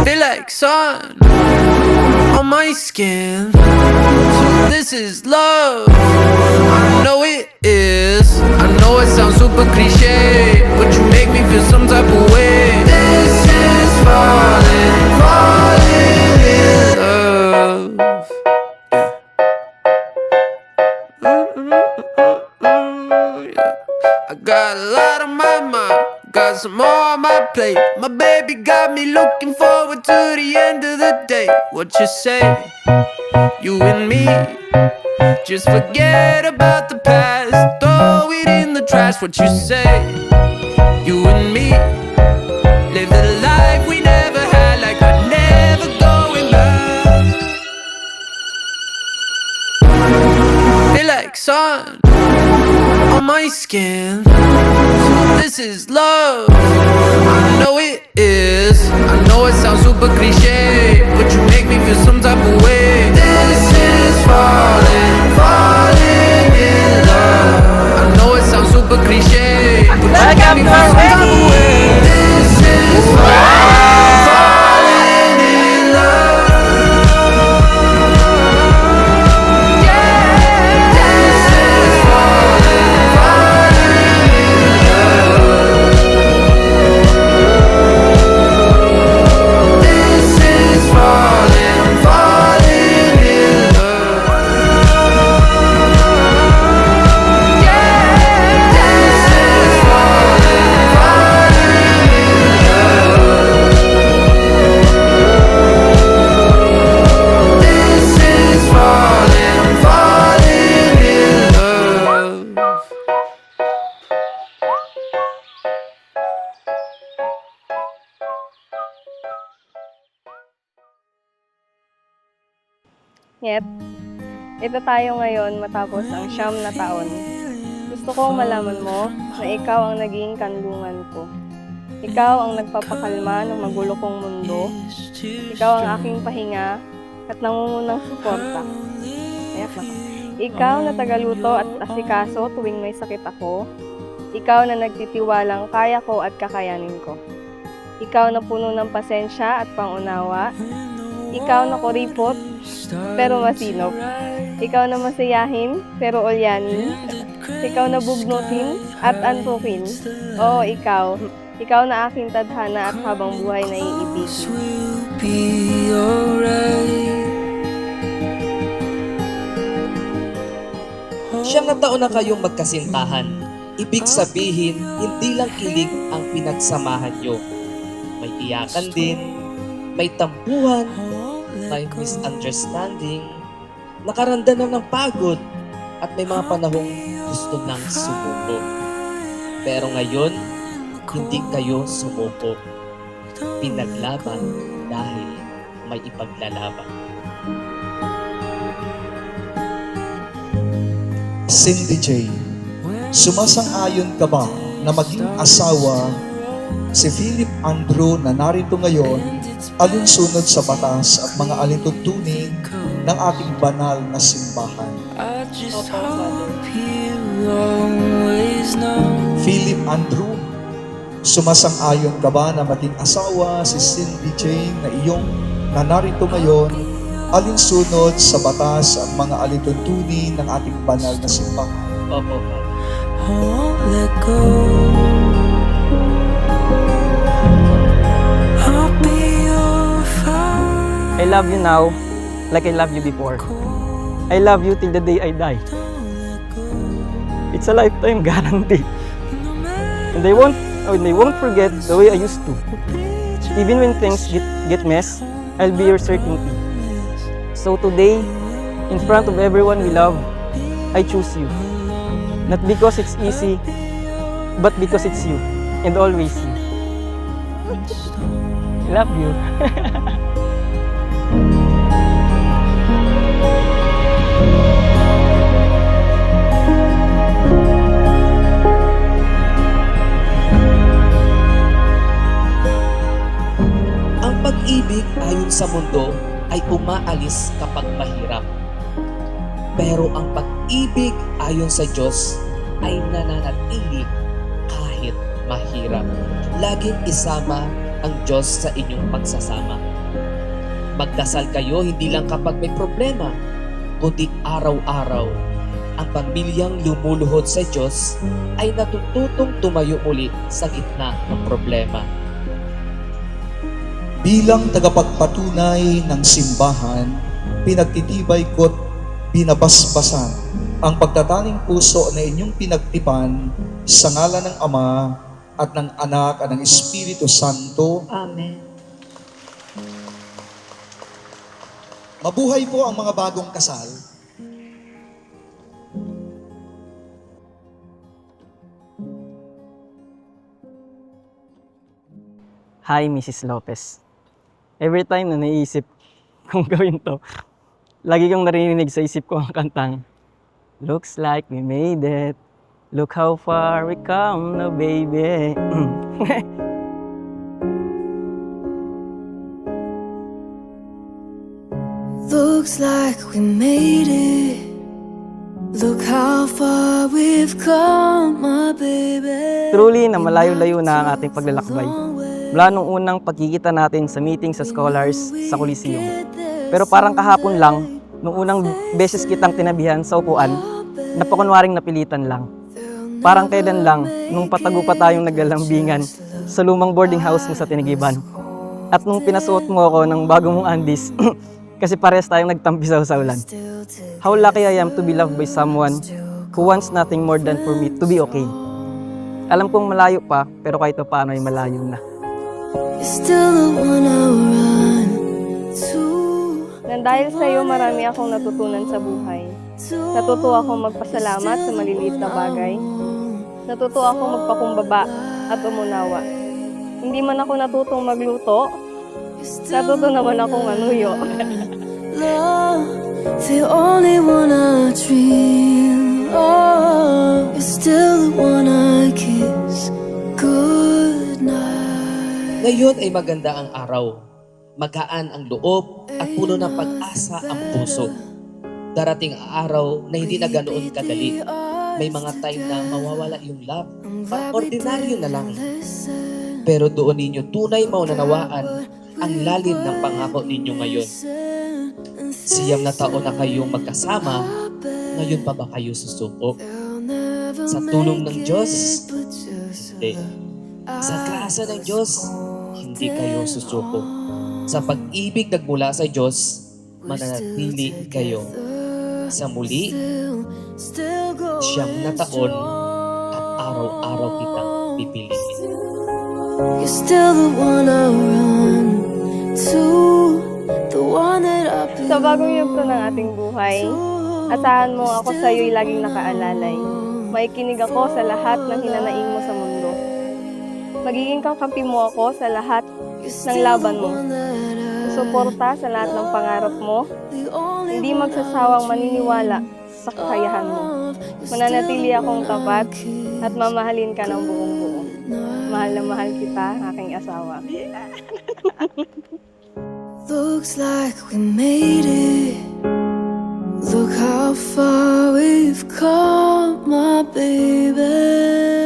Feel like sun on my skin. So this is love. I know it is. I know it sounds super cliche, but you make me feel some type of way. This is falling, falling in love. I got a lot on my mind, got some more on my plate. My baby got me looking forward to the end of the day. What you say? You and me, just forget about the past, throw it in the trash. What you say? You and me, live the life we never had, like we're never going back. Feel like sun on my skin. So this is love. I know it is. I know it sounds super cliche, but you make me feel some type of way. This is falling, falling in love. I know it sounds super cliche, but you make me feel some type of way. This is falling, falling in love. Yep, ito tayo ngayon matapos ang 9 na taon. Gusto kong malaman mo na ikaw ang naging kanlungan ko. Ikaw ang nagpapakalma ng magulo kong mundo. Ikaw ang aking pahinga at nangungunang suporta. Ikaw na tagaluto at asikaso tuwing may sakit ako. Ikaw na nagtitiwalang kaya ko at kakayanin ko. Ikaw na puno ng pasensya at pangunawa. Ikaw na kuripot pero masinop. Ikaw na masayahin pero ulyanin. Ikaw na bugnutin at antukin. Oo, ikaw. Ikaw na aking tadhana at habang buhay na iibigin. Siyam na taon na kayong magkasintahan. Ibig sabihin, hindi lang kilig ang pinagsamahan nyo. May iyakan din, may tampuhan, may misunderstanding, nakaramdaman ng pagod, at may mga panahong gusto nang sumuko. Pero ngayon, hindi kayo sumuko. Pinaglaban dahil may ipaglalaban. Cindy J, sumasang-ayon ka ba na maging asawa si Philip Andrew na narito ngayon alinsunod sa batas at mga alintuntunin ng ating banal na simbahan? Philip Andrew, sumasang-ayon ka ba na maging asawa si Cindy J na iyong nanarito ngayon alinsunod sa batas at mga alintuntunin ng ating banal na simbahan? Opo, I love you now like I loved you before. I love you till the day I die. It's a lifetime guarantee. And I won't forget the way I used to. Even when things get mess, I'll be your certainty. So today, in front of everyone we love, I choose you. Not because it's easy, but because it's you, and always you. Love you. Ang pag-ibig ayon sa mundo ay umaalis kapag mahirap. Pero ang pag-ibig ayon sa Diyos ay nananatili kahit mahirap. Laging isama ang Diyos sa inyong pagsasama. Magdasal kayo hindi lang kapag may problema, kundi araw-araw. Ang pamilyang lumuluhod sa Diyos ay natututong tumayo muli sa gitna ng problema. Bilang tagapagpatunay ng simbahan, pinagtitibay ko't binabasbasan ang pagtataning puso na inyong pinagtipan sa ngalan ng Ama at ng Anak at ng Espiritu Santo. Amen. Mabuhay po ang mga bagong kasal. Hi, Mrs. Lopez. Every time na naisip kong gawin to, lagi kong narinig sa isip ko ang kantang, "Looks like we made it. Look how far we come now, baby." Looks like we made it. Look how far we've come, my baby. Truly na malayo-layo na ang ating paglalakbay. Mula nung unang pagkikita natin sa meeting sa scholars sa Coliseum. Pero parang kahapon lang, nung unang beses kitang tinabihan sa upuan, napakunwaring napilitan lang. Parang kailan lang, nung patago pa tayong naglalambingan sa lumang boarding house mo sa Tinigiban. At nung pinasuot mo ako ng bago mong andis, kasi parehas tayong nagtampisaw sa ulan. How lucky I am to be loved by someone who wants nothing more than for me to be okay. Alam kong malayo pa, pero kahit pa paano ay malayo na. You're still the one I run to. Nang dahil sa iyo, marami akong natutunan sa buhay. Natuto akong magpasalamat sa maliliit na bagay. Natuto akong magpakumbaba at umunawa. Hindi man ako natutong magluto, natuto naman akong manuyo. Love, the only one I dream of. You're still the one I kiss goodnight. Ngayon ay maganda ang araw. Magaan ang loob at puno ng pag-asa ang puso. Darating ang araw na hindi na ganoon kadali. May mga time na mawawala yung love. Ordinaryo na lang. Pero doon ninyo tunay maunanawaan ang lalim ng pangako ninyo ngayon. Siyam na taon na kayong magkasama, ngayon pa ba kayo susuko? Sa tulong ng Diyos? Hindi. Sa grasya ng Diyos, hindi kayo susuko. Sa pag-ibig nagmula sa Diyos, mananatili kayo. Sa muli, siyam na taon at araw-araw kitang pipiliin. You're still the one I run to, the one that I Sa bagong yugto ng ating buhay, asahan mo ako sa iyo'y laging nakaalalay. Maikinig ako sa lahat ng hinanaing mo sa mundo. Magiging kakampi mo ako sa lahat ng laban mo. Suporta sa lahat ng pangarap mo. Hindi magsasawang maniniwala sa kakayahan mo. Mananatili akong tapat at mamahalin ka ng buong buo. Mahal na mahal kita, aking asawa. Looks like we made it. Look how far we've come, my baby.